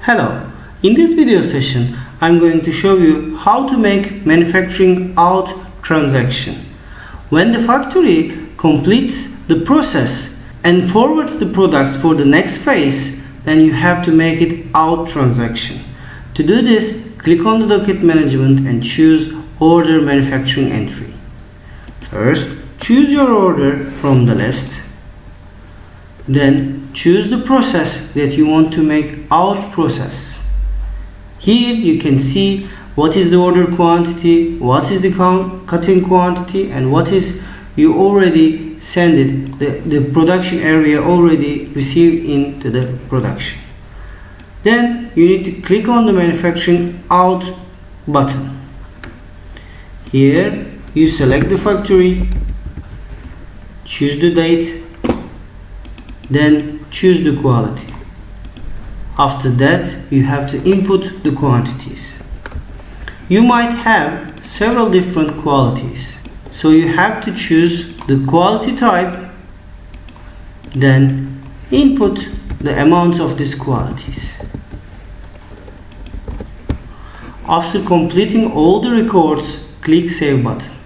Hello, in this video session I'm going to show you how to make manufacturing out transaction. When the factory completes the process and forwards the products for the next phase, then you have to make it out transaction. To do this, click on the docket management and choose order manufacturing entry. First, choose your order from the list. Then choose the process that you want to make out process. Here you can see what is the order quantity, what is the cutting quantity, and what is you already send it, the production area already received into the production. Then you need to click on the manufacturing out button. Here you select the factory, choose the date, then choose the quality. After that, you have to input the quantities. You might have several different qualities, so you have to choose the quality type, then input the amounts of these qualities. After completing all the records, click Save button.